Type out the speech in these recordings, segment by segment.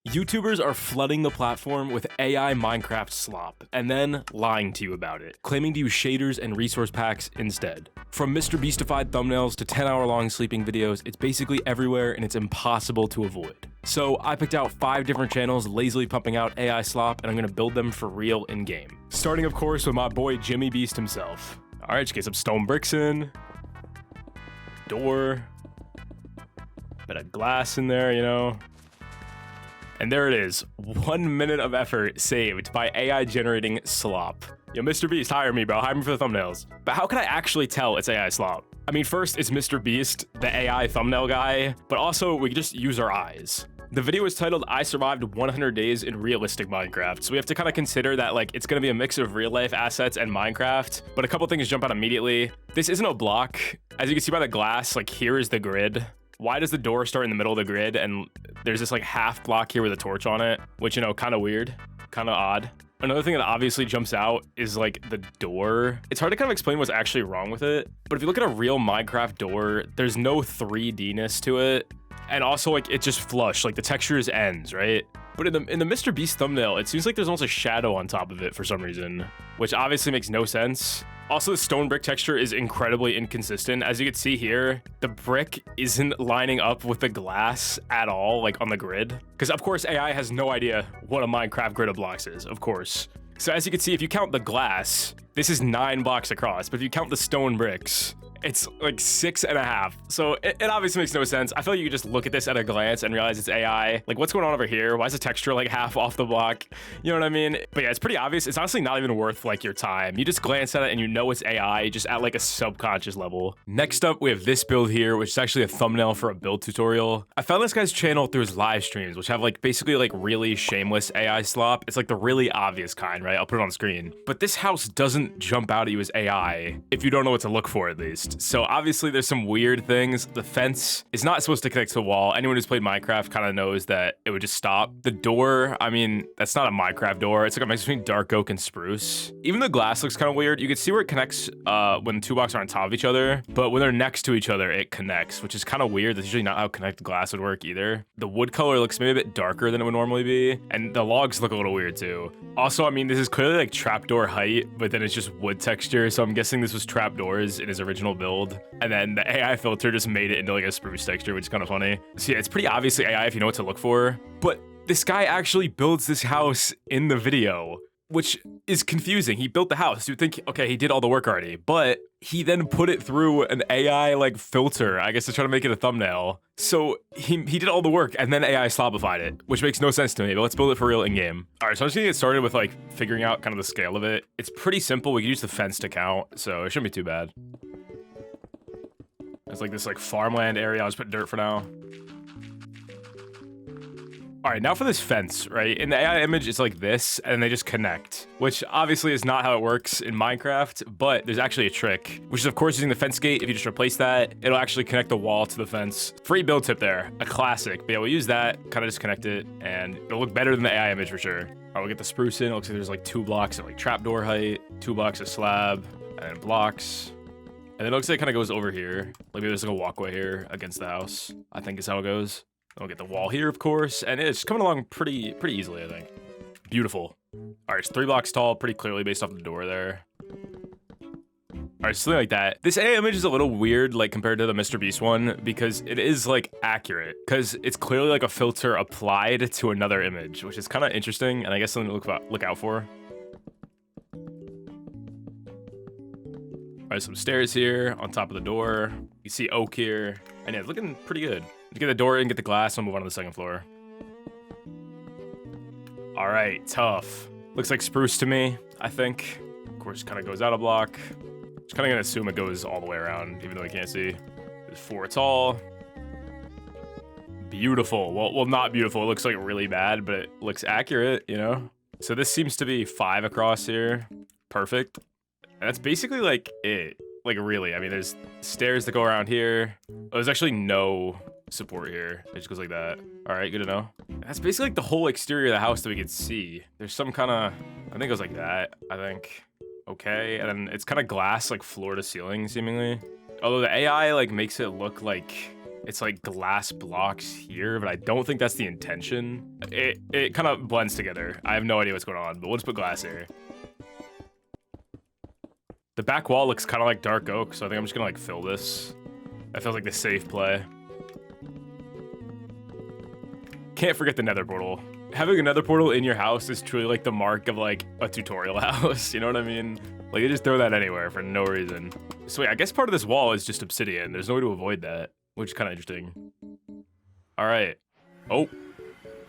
YouTubers are flooding the platform with AI Minecraft slop, and then lying to you about it, claiming to use shaders and resource packs instead. From Mr. Beastified thumbnails to 10-hour-long sleeping videos, it's basically everywhere and it's impossible to avoid. So I picked out 5 different channels lazily pumping out AI slop, and I'm gonna build them for real in-game. Starting, of course, with my boy Jimmy Beast himself. Alright, just get some stone bricks in. Door. Bit of glass in there, you know. And there it is, 1 minute of effort saved by AI generating slop. Yo, Mr. Beast, hire me, bro. Hire me for the thumbnails. But how can I actually tell it's AI slop? I mean, first, it's Mr. Beast, the AI thumbnail guy, but also we can just use our eyes. The video is titled, I survived 100 days in realistic Minecraft. So we have to kind of consider that, like, it's gonna be a mix of real life assets and Minecraft, but a couple things jump out immediately. This isn't a block. As you can see by the glass, like, here is the grid. Why does the door start in the middle of the grid and there's this like half block here with a torch on it, which, you know, kind of weird, kind of odd. Another thing that obviously jumps out is like the door. It's hard to kind of explain what's actually wrong with it, but if you look at a real Minecraft door, there's no 3D-ness to it. And also, like, it's just flush, like the texture is ends, right? But in the Mr. Beast thumbnail, it seems like there's almost a shadow on top of it for some reason, which obviously makes no sense. Also, the stone brick texture is incredibly inconsistent. As you can see here, the brick isn't lining up with the glass at all, like on the grid. Because of course, AI has no idea what a Minecraft grid of blocks is, of course. So as you can see, if you count the glass, this is 9 blocks across, but if you count the stone bricks, it's like 6.5. So it obviously makes no sense. I feel like you could just look at this at a glance and realize it's AI. Like, what's going on over here? Why is the texture like half off the block? You know what I mean? But yeah, it's pretty obvious. It's honestly not even worth like your time. You just glance at it and you know it's AI just at like a subconscious level. Next up, we have this build here, which is actually a thumbnail for a build tutorial. I found this guy's channel through his live streams, which have like basically like really shameless AI slop. It's like the really obvious kind, right? I'll put it on screen. But this house doesn't jump out at you as AI if you don't know what to look for, at least. So obviously there's some weird things. The fence is not supposed to connect to the wall. Anyone who's played Minecraft kind of knows that it would just stop. The door, I mean, that's not a Minecraft door. It's like a mix between dark oak and spruce. Even the glass looks kind of weird. You can see where it connects when 2 blocks are on top of each other, but when they're next to each other, it connects, which is kind of weird. That's usually not how connected glass would work either. The wood color looks maybe a bit darker than it would normally be, and the logs look a little weird too. Also, I mean, this is clearly like trapdoor height, but then it's just wood texture, so I'm guessing this was trapdoors in his original build. And then the AI filter just made it into like a spruce texture, which is kind of funny. So yeah, it's pretty obviously AI if you know what to look for. But this guy actually builds this house in the video, which is confusing. He built the house. You'd think, okay, he did all the work already, but he then put it through an AI like filter, I guess, to try to make it a thumbnail. So he did all the work and then AI slopified it, which makes no sense to me, but let's build it for real in game. All right, so I'm just gonna get started with like figuring out kind of the scale of it. It's pretty simple. We can use the fence to count, so it shouldn't be too bad. It's like this like farmland area. I'll just put dirt for now. All right, now for this fence, right? In the AI image, it's like this, and they just connect, which obviously is not how it works in Minecraft, but there's actually a trick, which is of course using the fence gate. If you just replace that, it'll actually connect the wall to the fence. Free build tip there, a classic. But yeah, we'll use that, kind of just connect it, and it'll look better than the AI image for sure. All right, we'll get the spruce in. It looks like there's like 2 blocks of like trapdoor height, 2 blocks of slab, and then blocks. And then it looks like it kind of goes over here. Like maybe there's like a walkway here against the house, I think is how it goes. We'll get the wall here, of course, and it's coming along pretty easily, I think. Beautiful. All right, it's 3 blocks tall, pretty clearly based off the door there. All right, something like that. This AI image is a little weird, like compared to the Mr. Beast one, because it is like accurate, because it's clearly like a filter applied to another image, which is kind of interesting, and I guess something to look out for. All right, some stairs here on top of the door. You see oak here, and yeah, it's looking pretty good. You get the door in, get the glass, and move on to the 2nd floor. All right, tough. Looks like spruce to me, I think. Of course, kind of goes out a block. Just kind of gonna assume it goes all the way around, even though I can't see. There's 4 tall. Beautiful. Well, not beautiful. It looks like really bad, but it looks accurate, you know? So this seems to be 5 across here. Perfect. And that's basically like it. Like really, I mean, there's stairs that go around here. Oh, there's actually no support here. It just goes like that. All right, good to know. That's basically like the whole exterior of the house that we can see. There's some kind of, I think it goes like that, I think. Okay, and then it's kind of glass, like floor to ceiling, seemingly. Although the AI like makes it look like it's like glass blocks here, but I don't think that's the intention. It kind of blends together. I have no idea what's going on, but we'll just put glass here. The back wall looks kind of like dark oak, so I think I'm just gonna like fill this. That feels like the safe play. Can't forget the nether portal. Having a nether portal in your house is truly like the mark of like a tutorial house, you know what I mean? Like you just throw that anywhere for no reason. So wait, I guess part of this wall is just obsidian. There's no way to avoid that, which is kind of interesting. All right. Oh,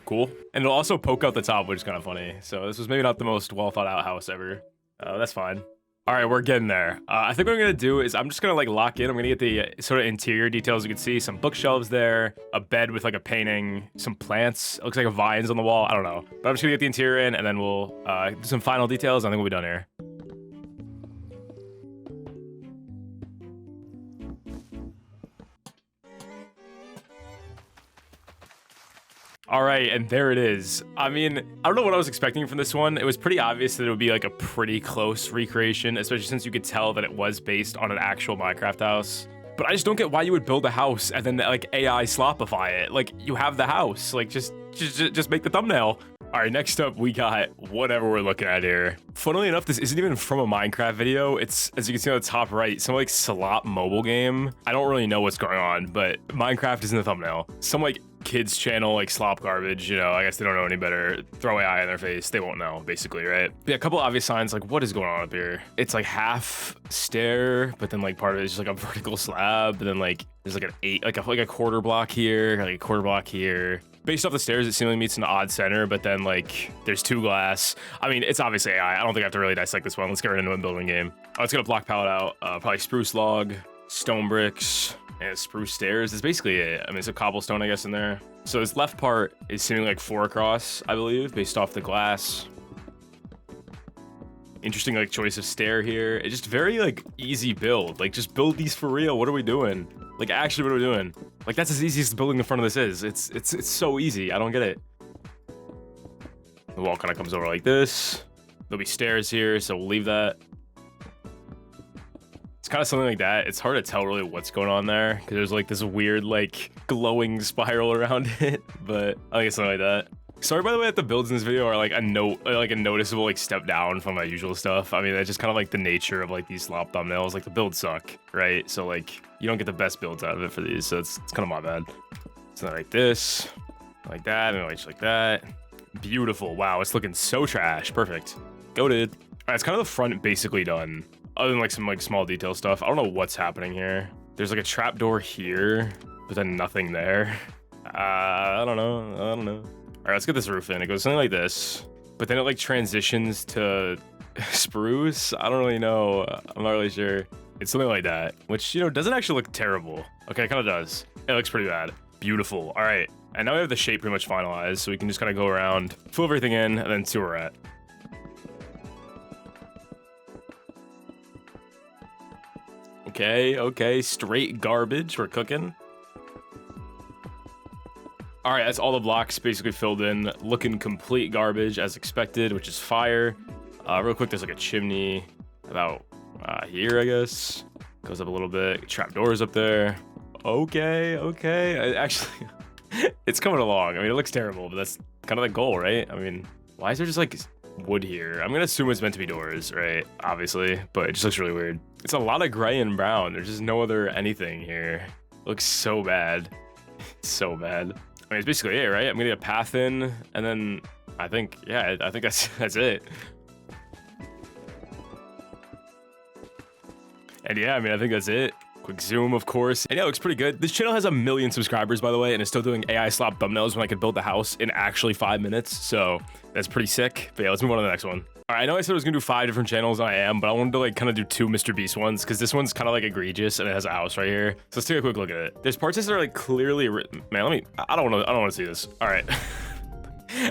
cool. And it'll also poke out the top, which is kind of funny. So this was maybe not the most well thought out house ever. That's fine. All right, we're getting there. I think what I'm gonna do is I'm just gonna like lock in. I'm gonna get the sort of interior details. You can see some bookshelves there, a bed with like a painting, some plants. It looks like vines on the wall. I don't know. But I'm just gonna get the interior in and then we'll do some final details. I think we'll be done here. All right, and there it is. I mean, I don't know what I was expecting from this one. It was pretty obvious that it would be like a pretty close recreation, especially since you could tell that it was based on an actual Minecraft house. But I just don't get why you would build a house and then like AI slopify it. Like you have the house, like just make the thumbnail. All right, next up we got whatever we're looking at here. Funnily enough, this isn't even from a Minecraft video. It's, as you can see on the top right, some like slop mobile game. I don't really know what's going on, but Minecraft is in the thumbnail. Some like kids channel like slop garbage, you know, I guess they don't know any better. Throw AI in their face, they won't know, basically, right? Yeah, a couple obvious signs, like what is going on up here? It's like half stair, but then like part of it is just like a vertical slab, and then like there's like a quarter block here, like a quarter block here. Based off the stairs, it seemingly meets an odd center, but then like there's two glass. I mean, it's obviously AI. I don't think I have to really dissect this one. Let's get right into a building game. Oh, let's get a block palette out. Probably spruce log, stone bricks, and spruce stairs. That's basically it. I mean, it's a cobblestone, I guess, in there. So this left part is seemingly like 4 across, I believe, based off the glass. Interesting like choice of stair here. It's just very like easy build. Like just build these for real. What are we doing? Like actually, what are we doing? Like that's as easy as building the front of this is. It's so easy. I don't get it. The wall kind of comes over like this. There'll be stairs here, so we'll leave that. It's kind of something like that. It's hard to tell really what's going on there because there's like this weird like glowing spiral around it, but I think it's something like that. Sorry, by the way, that the builds in this video are like a noticeable like step down from my usual stuff. I mean, that's just kind of like the nature of like these slop thumbnails. Like the builds suck, right? So like you don't get the best builds out of it for these, so it's kind of my bad. Something like this, like that, and like that. Beautiful. Wow, it's looking so trash. Perfect. Goated. All right, it's kind of the front basically done. Other than like some like small detail stuff. I don't know what's happening here. There's like a trap door here, but then nothing there. I don't know. All right, let's get this roof in. It goes something like this, but then it like transitions to spruce. I don't really know. I'm not really sure. It's something like that, which, you know, doesn't actually look terrible. Okay, it kind of does. It looks pretty bad. Beautiful. All right, and now we have the shape pretty much finalized, so we can just kind of go around, fill everything in, and then see where we're at. Okay, straight garbage. We're cooking. All right, that's all the blocks basically filled in, looking complete garbage as expected, which is fire. Real quick, there's like a chimney about here, I guess. Goes up a little bit. Trap doors up there. Okay. Actually, it's coming along. I mean, it looks terrible, but that's kind of the goal, right? I mean, why is there just like wood here? I'm gonna assume it's meant to be doors, right? Obviously, but it just looks really weird. It's a lot of gray and brown. There's just no other anything here. It looks so bad. So bad. I mean, it's basically it, right? I'm gonna get a path in, and then I think that's it. And yeah, I mean, I think that's it. Quick zoom, of course. And yeah, it looks pretty good. This channel has 1 million subscribers, by the way, and it's still doing AI slop thumbnails when I could build the house in actually 5 minutes. So that's pretty sick. But yeah, let's move on to the next one. All right, I know I said I was gonna do 5 different channels, and I am, but I wanted to like kind of do 2 Mr. Beast ones because this one's kind of like egregious and it has a house right here. So let's take a quick look at it. There's parts that are like clearly written. Man, I don't want to see this. All right.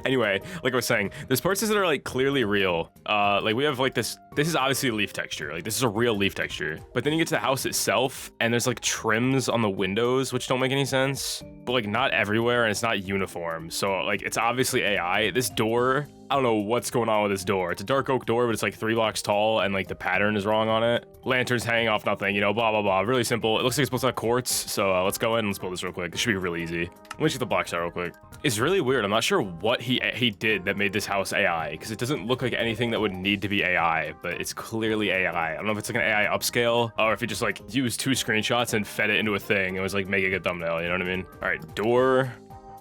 Anyway, like I was saying, there's parts that are like clearly real. Like we have like this this is obviously a leaf texture. Like, this is a real leaf texture. But then you get to the house itself, and there's like trims on the windows, which don't make any sense. But like not everywhere, and it's not uniform. So like it's obviously AI. This door, I don't know what's going on with this door. It's a dark oak door, but it's like 3 blocks tall, and like the pattern is wrong on it. Lanterns hanging off nothing, you know, blah, blah, blah. Really simple. It looks like it's supposed to have quartz. So let's go in and let's build this real quick. It should be really easy. Let me check the blocks out real quick. It's really weird. I'm not sure what he did that made this house AI, because it doesn't look like anything that would need to be AI, but it's clearly AI. I don't know if it's like an AI upscale, or if he just like used 2 screenshots and fed it into a thing and was like making a thumbnail, you know what I mean? All right, door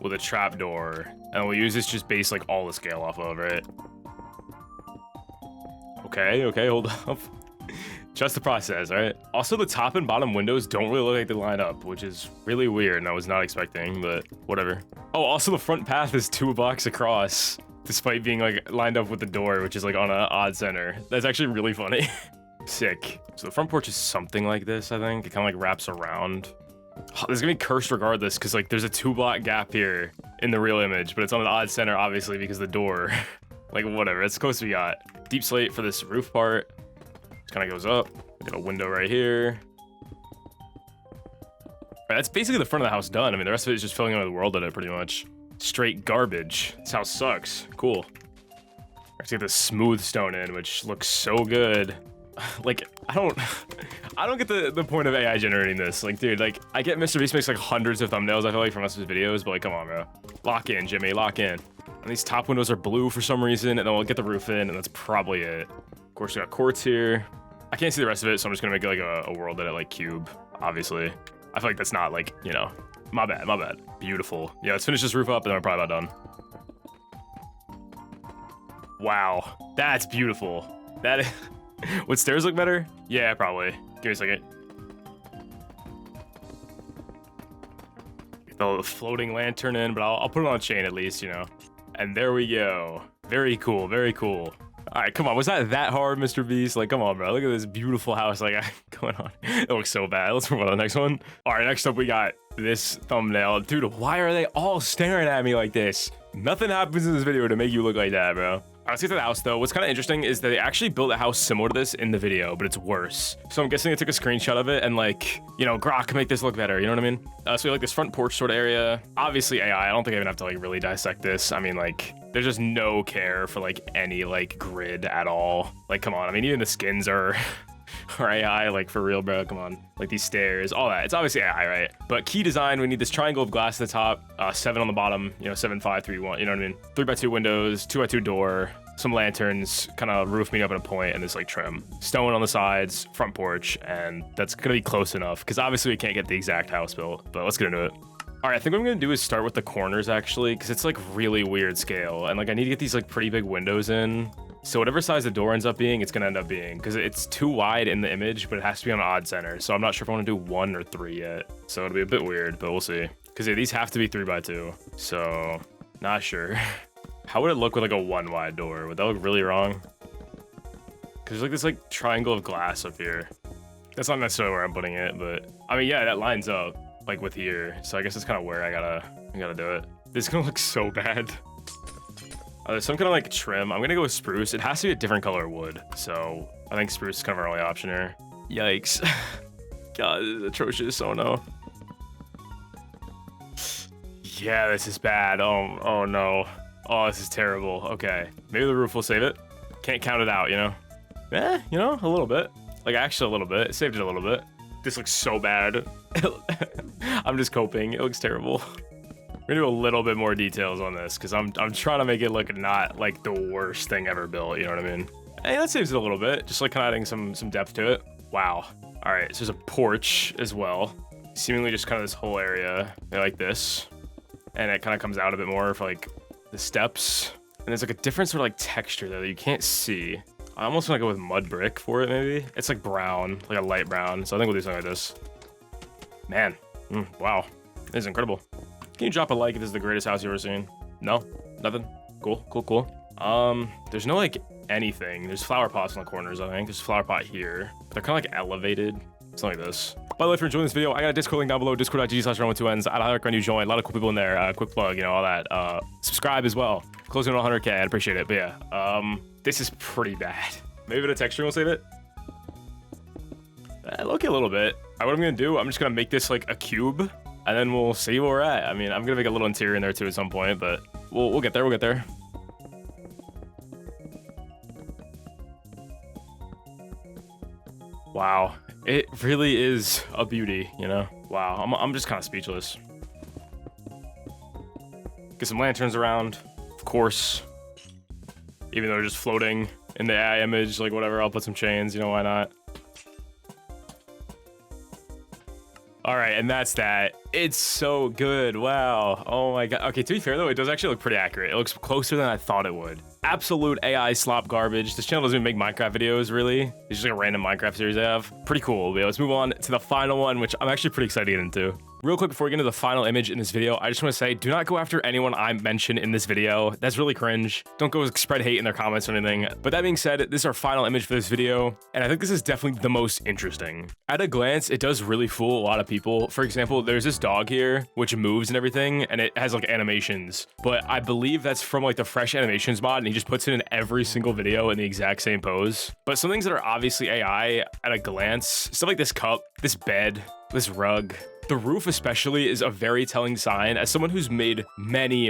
with a trap door, and we'll use this just base like all the scale off of it. Okay, hold up. Just the process, all right? Also, the top and bottom windows don't really look like they line up, which is really weird, and I was not expecting, but whatever. Oh, also the front path is 2 blocks across, despite being like lined up with the door, which is like on an odd center. That's actually really funny. Sick. So the front porch is something like this, I think. It kind of like wraps around. Oh, this is gonna be cursed regardless, because like there's a 2-block gap here in the real image, but it's on an odd center, obviously, because the door. Like, whatever, it's close to we got. Deep slate for this roof part. Just kind of goes up. We got a window right here. All right, that's basically the front of the house done. I mean, the rest of it is just filling in with the world in it, pretty much. Straight garbage. This house sucks. Cool. Let's get this smooth stone in, which looks so good. Like, I don't get the point of AI generating this. Like, dude, like, I get MrBeast makes like hundreds of thumbnails, I feel like, from most of his videos, but like, come on, bro. Lock in, Jimmy, lock in. And these top windows are blue for some reason, and then we'll get the roof in, and that's probably it. Of course, we got quartz here. I can't see the rest of it, so I'm just gonna make it like a world edit like cube, obviously. I feel like that's not like, you know, my bad. Beautiful. Yeah, let's finish this roof up, and then we're probably about done. Wow, that's beautiful. That is... Would stairs look better? Yeah, probably. Give me a second. Get the floating lantern in, but I'll put it on a chain at least, you know. And there we go. Very cool, very cool. All right, come on. Was that hard, MrBeast? Like, come on, bro. Look at this beautiful house like going on. It looks so bad. Let's move on to the next one. All right, next up we got this thumbnail. Dude, why are they all staring at me like this? Nothing happens in this video to make you look like that, bro. Let's get to the house though. What's kind of interesting is that they actually built a house similar to this in the video, but it's worse. So I'm guessing they took a screenshot of it and like, you know, grok, make this look better. You know what I mean? So we like this front porch sort of area. Obviously AI. I don't think I even have to like really dissect this. I mean, like, there's just no care for like any like grid at all. Like, come on. I mean, even the skins are AI, like for real, bro. Come on. Like these stairs, all that. It's obviously AI, right? But key design, we need this triangle of glass at the top, 7 on the bottom, you know, 7, 5, 3, 1, you know what I mean? 3x2 windows, 2x2 door, some lanterns, kind of roof meeting up at a point, and this like trim. Stone on the sides, front porch, and that's gonna be close enough, because obviously we can't get the exact house built, but let's get into it. All right, I think what I'm gonna do is start with the corners actually, because it's like really weird scale, and like I need to get these like pretty big windows in. So whatever size the door ends up being, it's gonna end up being, because it's too wide in the image, but it has to be on an odd center. So I'm not sure if I want to do 1 or 3 yet. So it'll be a bit weird, but we'll see. Because yeah, these have to be 3x2. So not sure. How would it look with like a 1 wide door? Would that look really wrong? Because there's like this like triangle of glass up here. That's not necessarily where I'm putting it, but I mean, yeah, that lines up like with here. So I guess that's kind of where I gotta do it. This is gonna look so bad. There's some kind of like trim. I'm gonna go with spruce. It has to be a different color wood. So I think spruce is kind of our only option here. Yikes. God, this is atrocious. Oh no. Yeah, this is bad. Oh no. Oh, this is terrible. Okay. Maybe the roof will save it. Can't count it out, you know? You know, a little bit. Like actually a little bit. It saved it a little bit. This looks so bad. I'm just coping. It looks terrible. We're gonna do a little bit more details on this because I'm trying to make it look not like the worst thing ever built, you know what I mean? Hey, that saves it a little bit, just like kind of adding some depth to it. Wow. All right, so there's a porch as well. Seemingly just kind of this whole area like this. And it kind of comes out a bit more for like the steps. And there's like a different sort of like texture there that you can't see. I almost want to go with mud brick for it maybe. It's like brown, like a light brown. So I think we'll do something like this. Man, wow, this is incredible. Can you drop a like if this is the greatest house you've ever seen? No? Nothing? Cool. There's no like anything. There's flower pots in the corners, I think. There's a flower pot here. They're kind of like elevated. Something like this. By the way, if you're enjoying this video, I got a Discord link down below, discord.gg/rowannn.yt. I'd highly recommend you join. A lot of cool people in there. Quick plug, you know, all that. Subscribe as well. Closing on 100K, I'd appreciate it. But yeah, this is pretty bad. Maybe the texturing will save it. Look a little bit. What I'm gonna do, I'm just gonna make this like a cube, and then we'll see where we're at. I mean, I'm gonna make a little interior in there too at some point, but we'll get there. We'll get there. Wow, it really is a beauty, you know? Wow, I'm just kind of speechless. Get some lanterns around, of course. Even though they're just floating in the AI image, like whatever, I'll put some chains, you know, why not? All right, and that's that. It's so good, wow. Oh my God. Okay, to be fair though, it does actually look pretty accurate. It looks closer than I thought it would. Absolute AI slop garbage. This channel doesn't even make Minecraft videos, really. It's just like a random Minecraft series I have. Pretty cool. But let's move on to the final one, which I'm actually pretty excited to get into. Real quick before we get into the final image in this video, I just want to say, do not go after anyone I mention in this video. That's really cringe. Don't go spread hate in their comments or anything. But that being said, this is our final image for this video, and I think this is definitely the most interesting. At a glance, it does really fool a lot of people. For example, there's this dog here, which moves and everything, and it has like animations. But I believe that's from like the fresh animations mod, and he just puts it in every single video in the exact same pose. But some things that are obviously AI at a glance, stuff like this cup, this bed, this rug, the roof especially is a very telling sign. As someone who's made many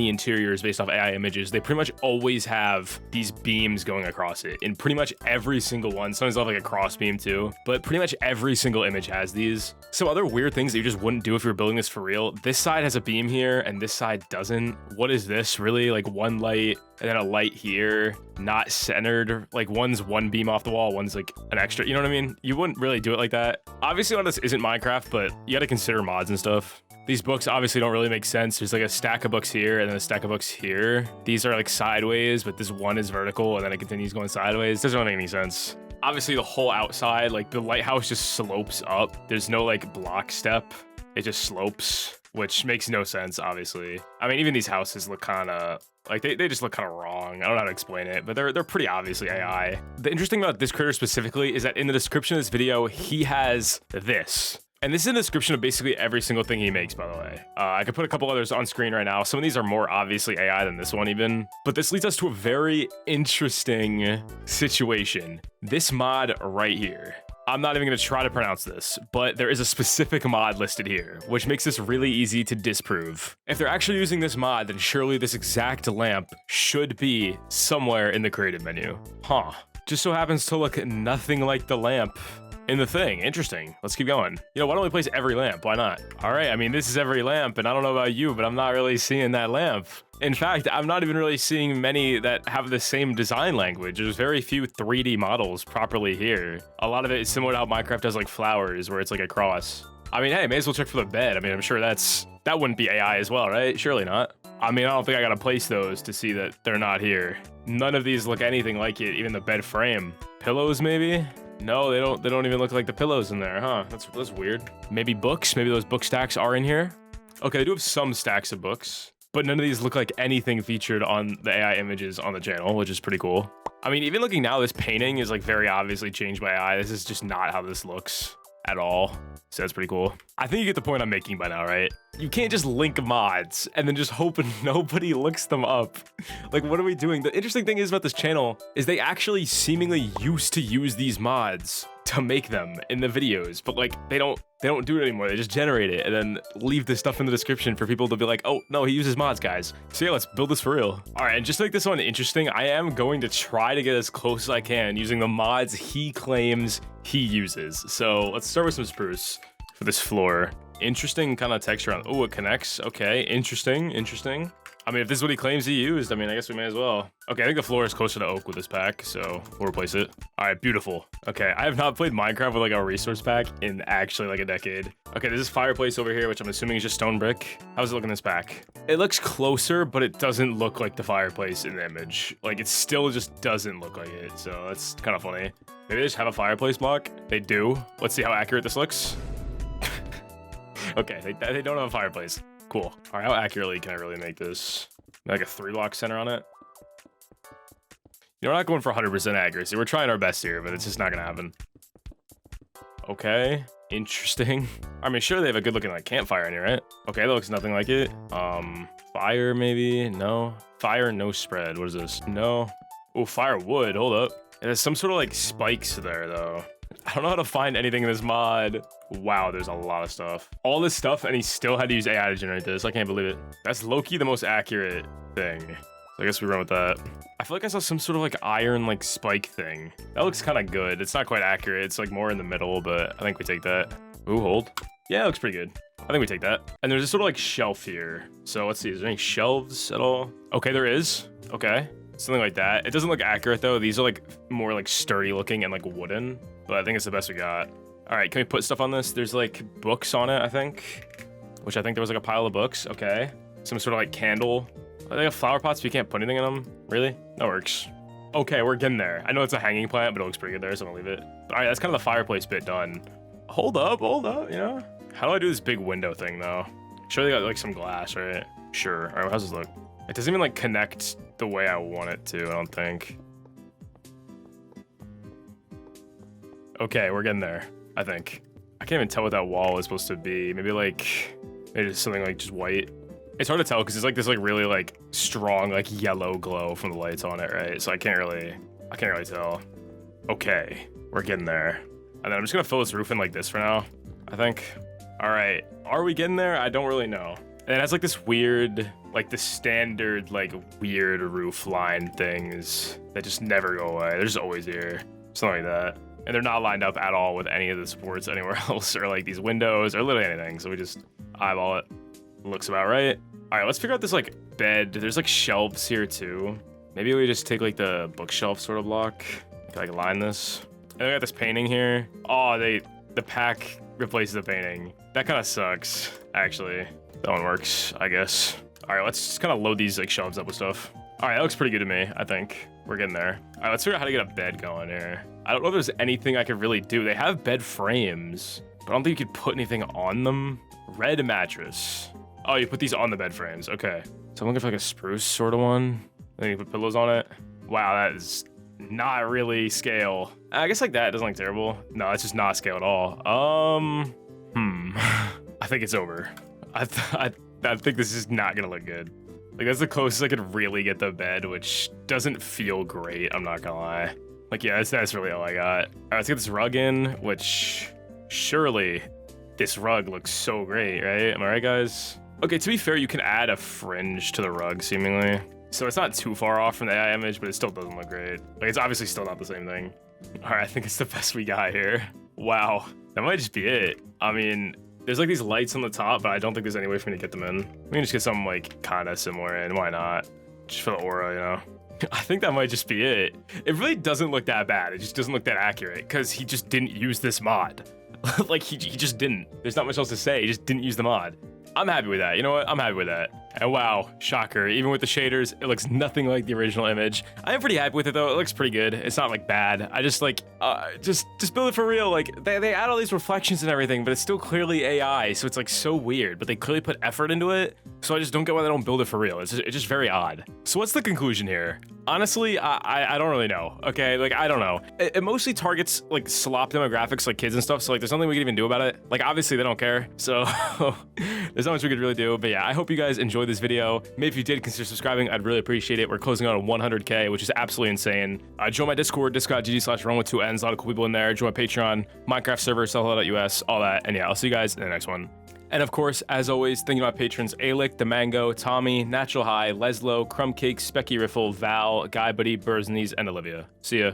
interiors based off AI images, they pretty much always have these beams going across it in pretty much every single one. Sometimes they'll have like a cross beam too, but pretty much every single image has these. Some other weird things that you just wouldn't do if you were building this for real. This side has a beam here and this side doesn't. What is this really? Like one light and then a light here, not centered. Like one's one beam off the wall, one's like an extra, you know what I mean? You wouldn't really do it like that. Obviously a lot of this isn't Minecraft, but you gotta consider mods and stuff. These books obviously don't really make sense. There's like a stack of books here and then a stack of books here. These are like sideways, but this one is vertical and then it continues going sideways. Doesn't really make any sense. Obviously the whole outside, like the lighthouse just slopes up. There's no like block step. It just slopes, which makes no sense, obviously. I mean, even these houses look kind of like they just look kind of wrong. I don't know how to explain it, but they're pretty obviously AI. The interesting about this critter specifically is that in the description of this video, he has this. And this is in the description of basically every single thing he makes, by the way. I could put a couple others on screen right now. Some of these are more obviously AI than this one even. But this leads us to a very interesting situation. This mod right here. I'm not even going to try to pronounce this, but there is a specific mod listed here, which makes this really easy to disprove. If they're actually using this mod, then surely this exact lamp should be somewhere in the creative menu. Huh. Just so happens to look nothing like the lamp in the thing. Interesting. Let's keep going. You know, why don't we place every lamp? Why not? All right, I mean, this is every lamp, and I don't know about you, but I'm not really seeing that lamp. In fact, I'm not even really seeing many that have the same design language. There's very few 3D models properly here. A lot of it is similar to how Minecraft does like flowers, where it's like a cross. I mean, hey, may as well check for the bed. I mean, I'm sure that wouldn't be AI as well, right? Surely not. I mean, I don't think I gotta place those to see that they're not here. None of these look anything like it, even the bed frame. Pillows, maybe? No, they don't even look like the pillows in there, huh? That's weird. Maybe books? Maybe those book stacks are in here? Okay, they do have some stacks of books, but none of these look like anything featured on the AI images on the channel, which is pretty cool. I mean, even looking now, this painting is like very obviously changed by AI. This is just not how this looks at all. So that's pretty cool. I think you get the point I'm making by now, right? You can't just link mods and then just hope nobody looks them up. Like, what are we doing? The interesting thing is about this channel is they actually seemingly used to use these mods to make them in the videos, but like they don't do it anymore. They just generate it and then leave this stuff in the description for people to be like, oh no, he uses mods, guys. So yeah, let's build this for real. All right, and just to make this one interesting, I am going to try to get as close as I can using the mods he claims he uses. So let's start with some spruce for this floor. Interesting kind of texture on, oh, it connects. Okay, interesting. I mean, if this is what he claims he used, I mean, I guess we may as well. Okay, I think the floor is closer to oak with this pack, so we'll replace it. All right, beautiful. Okay, I have not played Minecraft with like a resource pack in actually like a decade. Okay, there's this fireplace over here, which I'm assuming is just stone brick. How's it look in this pack? It looks closer, but it doesn't look like the fireplace in the image. Like, it still just doesn't look like it, so that's kind of funny. Maybe they just have a fireplace block. They do. Let's see how accurate this looks. Okay, they don't have a fireplace. Cool. All right, how accurately can I really make this? Like a 3-block center on it? You know, we're not going for 100% accuracy. We're trying our best here, but it's just not gonna happen. Okay, interesting. I mean, sure, they have a good looking like campfire in here, right? Okay, that looks nothing like it. Fire maybe? No. Fire, no spread. What is this? No. Oh, firewood. Hold up. There's some sort of like spikes there though. I don't know how to find anything in this mod. Wow, there's a lot of stuff. All this stuff, and he still had to use AI to generate this. I can't believe it. That's low-key the most accurate thing. So I guess we run with that. I feel like I saw some sort of like iron like spike thing. That looks kind of good. It's not quite accurate. It's like more in the middle, but I think we take that. Ooh, hold. Yeah, it looks pretty good. I think we take that. And there's a sort of like shelf here. So let's see, is there any shelves at all? Okay, there is. Okay. Something like that. It doesn't look accurate though. These are like more like sturdy looking and like wooden, but I think it's the best we got. All right, can we put stuff on this? There's like books on it, I think, which I think there was like a pile of books. Okay. Some sort of like candle. They have flower pots, but you can't put anything in them. Really? That works. Okay, we're getting there. I know it's a hanging plant, but it looks pretty good there, so I'm gonna leave it. All right, that's kind of the fireplace bit done. Hold up, you know? How do I do this big window thing though? Sure they got like some glass, right? Sure. All right, how's this look? It doesn't even like connect the way I want it to, I don't think. Okay, we're getting there, I think. I can't even tell what that wall is supposed to be. Maybe just something like just white. It's hard to tell because it's like this like really like strong like yellow glow from the lights on it, right? So I can't really tell. Okay, we're getting there. And then I'm just gonna fill this roof in like this for now, I think. All right, are we getting there? I don't really know. And it has like this weird, like the standard like weird roof line things that just never go away. They're just always here, something like that. And they're not lined up at all with any of the supports anywhere else or like these windows or literally anything. So we just eyeball it. Looks about right. All right, let's figure out this like bed. There's like shelves here too. Maybe we just take like the bookshelf sort of block, like line this. And we got this painting here. Oh, the pack replaces the painting. That kind of sucks, actually. That one works, I guess. All right, let's just kind of load these like shelves up with stuff. All right, that looks pretty good to me, I think. We're getting there. All right, let's figure out how to get a bed going here. I don't know if there's anything I could really do. They have bed frames, but I don't think you could put anything on them. Red mattress. Oh, you put these on the bed frames. Okay. So I'm looking for like a spruce sort of one. Then you put pillows on it. Wow, that is not really scale. I guess like that doesn't look terrible. No, it's just not scale at all. I think it's over. I think this is not gonna look good. Like that's the closest I could really get the bed, which doesn't feel great, I'm not gonna lie. Like yeah, that's really all I got. All right, let's get this rug in, which surely this rug looks so great, right? Am I right, guys? Okay, to be fair, you can add a fringe to the rug, seemingly. So it's not too far off from the AI image, but it still doesn't look great. Like it's obviously still not the same thing. All right, I think it's the best we got here. Wow, that might just be it. I mean, there's like these lights on the top, but I don't think there's any way for me to get them in. We can just get some like kind of similar in, why not? Just for the aura, you know? I think that might just be it. It really doesn't look that bad. It just doesn't look that accurate because he just didn't use this mod. Like he just didn't. There's not much else to say. He just didn't use the mod. I'm happy with that. You know what? I'm happy with that. And wow, shocker. Even with the shaders, it looks nothing like the original image. I am pretty happy with it though. It looks pretty good. It's not like bad. I just like, just build it for real. Like they add all these reflections and everything, but it's still clearly AI. So it's like so weird, but they clearly put effort into it. So I just don't get why they don't build it for real. It's just very odd. So what's the conclusion here? Honestly, I don't really know. Okay, like I don't know. It mostly targets like slop demographics, like kids and stuff. So like there's nothing we can even do about it. Like obviously they don't care. So there's not much we could really do. But yeah, I hope you guys enjoyed this video. Maybe if you did, consider subscribing. I'd really appreciate it. We're closing on 100K, which is absolutely insane. Join my Discord, discord.gg/rowannn with 2 N's. A lot of cool people in there. Join my Patreon, Minecraft server, sellhello.us, all that. And yeah, I'll see you guys in the next one. And of course, as always, thank you to my patrons Aelic, ThaMango, Tommi, Natural High, Lezlo, Crumbcakes, Speckyrifl, Val, GuyBuddy, Birdsknees, and Olivia. See ya.